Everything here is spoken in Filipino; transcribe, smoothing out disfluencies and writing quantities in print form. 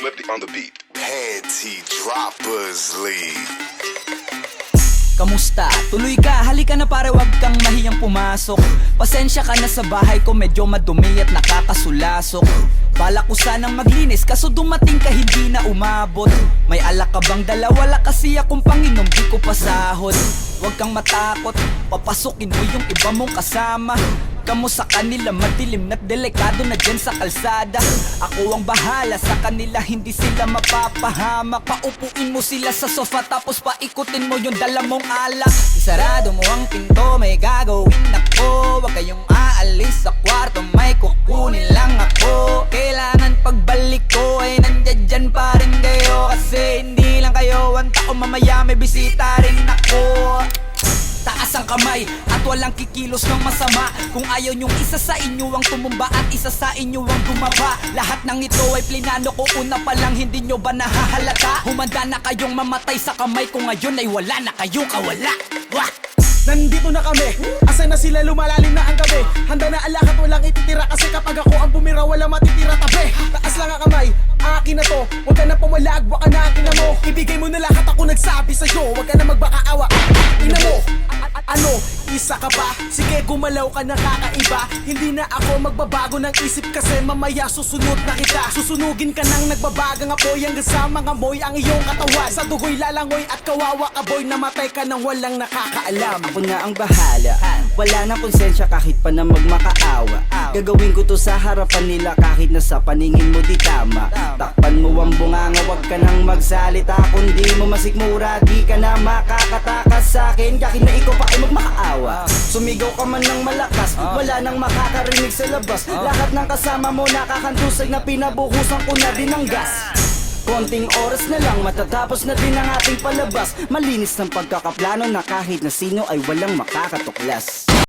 Flippy on the beat. Panty Droppers League. Kamusta? Tuloy ka, halika na pare, wag kang mahiyang pumasok. Pasensya ka na sa bahay ko, medyo madumi at nakakasulasok. Balak ko sanang maglinis, kaso dumating ka hindi na umabot. May alak ka bang dala? Wala kasi akong panginom, di ko pasahod. Wag kang matakot, papasukin mo yung iba mong kasama. Kamo sa kanila, madilim na't delikado na dyan sa kalsada. Ako ang bahala sa kanila, hindi sila mapapahamak. Paupuin mo sila sa sofa, tapos paikutin mo yung dala mong alak. Isarado mo ang pinto, may gagawin ako. Huwag kayong aalis sa kwarto, may kukunin lang ako. Kailangan pagbalik ko ay nandyan dyan pa rin kayo. Kasi hindi lang kayo ang tao, mamaya may bisita rin ako. Taas ang kamay at walang kikilos ng masama. Kung ayaw nyong isa sa inyo ang tumumba at isa sa inyo ang dumaba. Lahat ng ito ay plinano ko una pa lang, hindi nyo ba nahahalata? Humanda na kayong mamatay sa kamay ko, ngayon ay wala na kayong kawala. Wah! Nandito na kami, asan na sila, lumalalim na ang gabi. Handa na ang lahat, walang ititira. Kasi kapag ako ang bumira, wala matitira tabi. Taas lang ang kamay, akin na to. Huwag ka na pumalag, baka na akin na mo. Ibigay mo na lahat, ako nagsabi sa'yo. Huwag ka na magbakaawa, ina mo. Ano, isa ka ba? Sige, gumalaw ka na kakaiba. Hindi na ako magbabago ng isip, kasi mamaya susunod na kita. Susunugin ka ng nagbabagang apoy, hanggang sa mga moy ang iyong katawan. Sa dugoy lalangoy at kawawa ka boy, namatay ka nang walang nakakaalam. Ako na ang bahala, wala na konsensya kahit pa na magmakaawa. Gagawin ko to sa harapan nila kahit na sa paningin mo di tama. Takpan mo ang bunganga, wag ka nang magsalita. Kung di mo masikmura, di ka na makakatakas sa akin. Kahit na ikaw pa ay magmakaawa. Sumigaw ka man ng malakas, wala nang makakarinig sa labas. Lahat ng kasama mo nakakantusay na pinabuhusan ko na din ng gas. Konting oras na lang, matatapos na din ang ating palabas. Malinis ng pagkakaplano na kahit na sino ay walang makakatuklas.